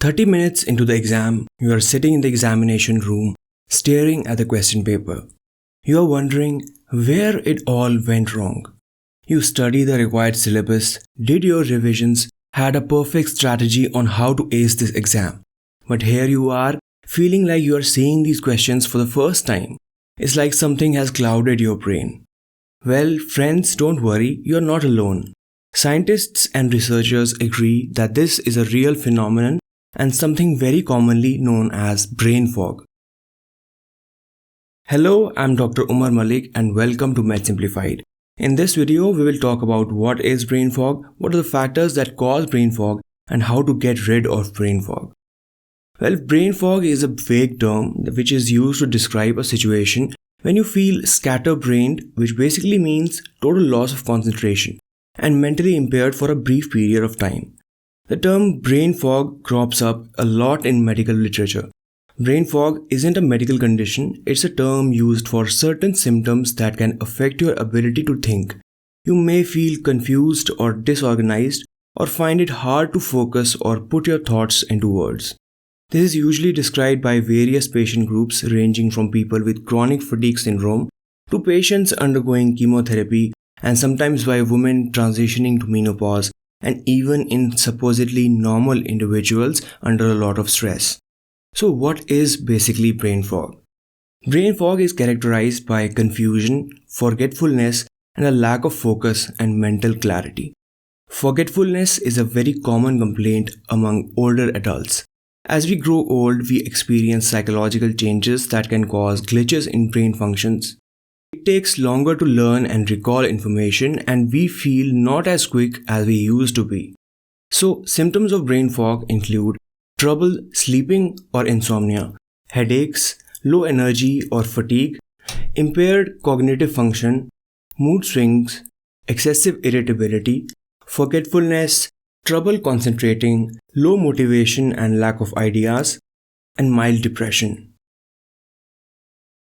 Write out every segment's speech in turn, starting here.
30 minutes into the exam, you are sitting in the examination room, staring at the question paper. You are wondering where it all went wrong. You study the required syllabus, did your revisions, had a perfect strategy on how to ace this exam. But here you are, feeling like you are seeing these questions for the first time. It's like something has clouded your brain. Well, friends, don't worry, you are not alone. Scientists and researchers agree that this is a real phenomenon and something very commonly known as brain fog. Hello, I'm Dr. Umar Malik and welcome to Med Simplified. In this video, we will talk about what is brain fog, what are the factors that cause brain fog, and how to get rid of brain fog. Well, brain fog is a vague term which is used to describe a situation when you feel scatterbrained, which basically means total loss of concentration, and mentally impaired for a brief period of time. The term brain fog crops up a lot in medical literature. Brain fog isn't a medical condition, it's a term used for certain symptoms that can affect your ability to think. You may feel confused or disorganized or find it hard to focus or put your thoughts into words. This is usually described by various patient groups ranging from people with chronic fatigue syndrome to patients undergoing chemotherapy and sometimes by women transitioning to menopause and even in supposedly normal individuals under a lot of stress. So what is basically brain fog? Brain fog is characterized by confusion, forgetfulness, and a lack of focus and mental clarity. Forgetfulness is a very common complaint among older adults. As we grow old, we experience psychological changes that can cause glitches in brain functions. It takes longer to learn and recall information, and we feel not as quick as we used to be. So, symptoms of brain fog include trouble sleeping or insomnia, headaches, low energy or fatigue, impaired cognitive function, mood swings, excessive irritability, forgetfulness, trouble concentrating, low motivation and lack of ideas, and mild depression.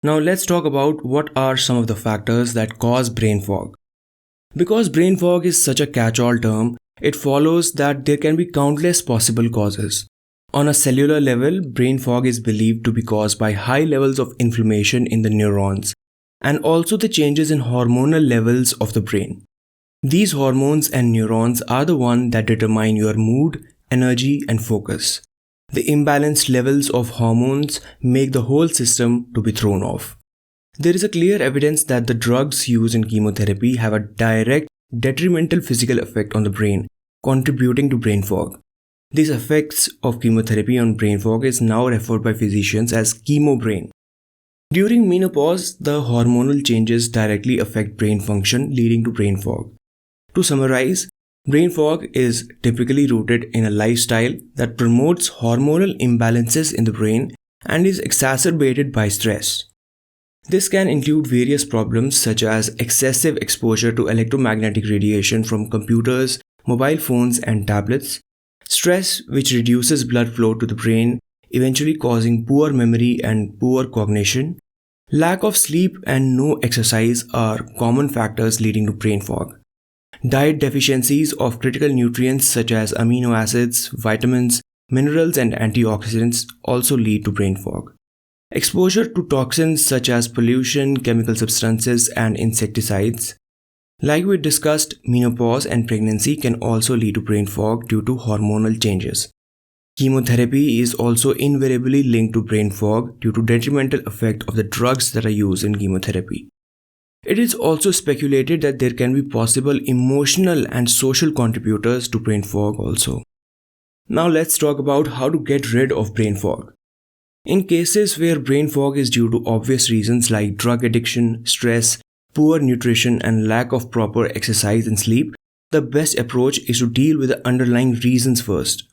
Now let's talk about what are some of the factors that cause brain fog. Because brain fog is such a catch-all term, it follows that there can be countless possible causes. On a cellular level, brain fog is believed to be caused by high levels of inflammation in the neurons and also the changes in hormonal levels of the brain. These hormones and neurons are the ones that determine your mood, energy, and focus. The imbalanced levels of hormones make the whole system to be thrown off. There is a clear evidence that the drugs used in chemotherapy have a direct detrimental physical effect on the brain, contributing to brain fog. These effects of chemotherapy on brain fog is now referred by physicians as chemobrain. During menopause, the hormonal changes directly affect brain function, leading to brain fog. To summarize, brain fog is typically rooted in a lifestyle that promotes hormonal imbalances in the brain and is exacerbated by stress. This can include various problems such as excessive exposure to electromagnetic radiation from computers, mobile phones, and tablets, stress which reduces blood flow to the brain, eventually causing poor memory and poor cognition, lack of sleep and no exercise are common factors leading to brain fog. Diet deficiencies of critical nutrients such as amino acids, vitamins, minerals, and antioxidants also lead to brain fog. Exposure to toxins such as pollution, chemical substances, and insecticides. Like we discussed, menopause and pregnancy can also lead to brain fog due to hormonal changes. Chemotherapy is also invariably linked to brain fog due to detrimental effect of the drugs that are used in chemotherapy. It is also speculated that there can be possible emotional and social contributors to brain fog also. Now let's talk about how to get rid of brain fog. In cases where brain fog is due to obvious reasons like drug addiction, stress, poor nutrition, and lack of proper exercise and sleep, the best approach is to deal with the underlying reasons first.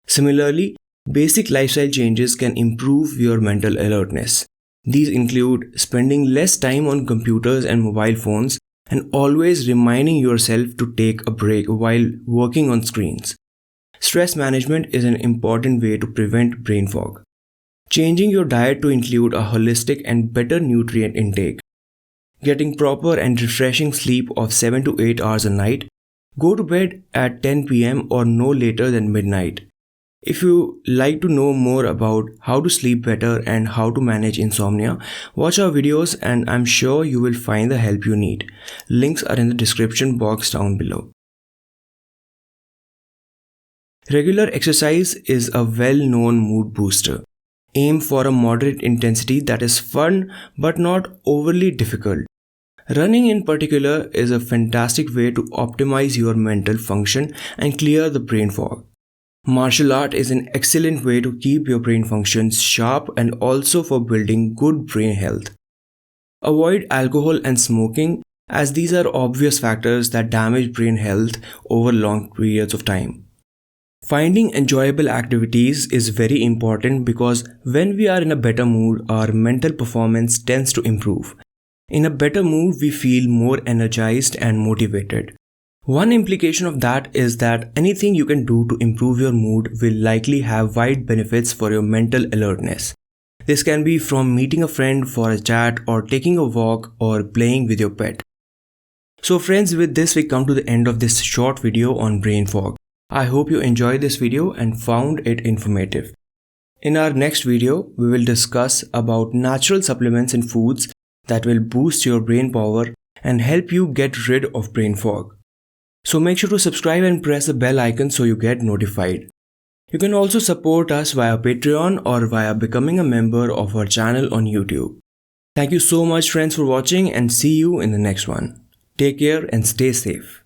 Similarly, basic lifestyle changes can improve your mental alertness. These include spending less time on computers and mobile phones and always reminding yourself to take a break while working on screens. Stress management is an important way to prevent brain fog. Changing your diet to include a holistic and better nutrient intake. Getting proper and refreshing sleep of 7 to 8 hours a night. Go to bed at 10 p.m. or no later than midnight. If you like to know more about how to sleep better and how to manage insomnia, watch our videos and I'm sure you will find the help you need. Links are in the description box down below. Regular exercise is a well-known mood booster. Aim for a moderate intensity that is fun but not overly difficult. Running in particular is a fantastic way to optimize your mental function and clear the brain fog. Martial art is an excellent way to keep your brain functions sharp and also for building good brain health. Avoid alcohol and smoking, as these are obvious factors that damage brain health over long periods of time. Finding enjoyable activities is very important because when we are in a better mood, our mental performance tends to improve. In a better mood, we feel more energized and motivated. One implication of that is that anything you can do to improve your mood will likely have wide benefits for your mental alertness. This can be from meeting a friend for a chat or taking a walk or playing with your pet. So friends, with this we come to the end of this short video on brain fog. I hope you enjoyed this video and found it informative. In our next video, we will discuss about natural supplements and foods that will boost your brain power and help you get rid of brain fog. So make sure to subscribe and press the bell icon so you get notified. You can also support us via Patreon or via becoming a member of our channel on YouTube. Thank you so much friends for watching and see you in the next one. Take care and stay safe.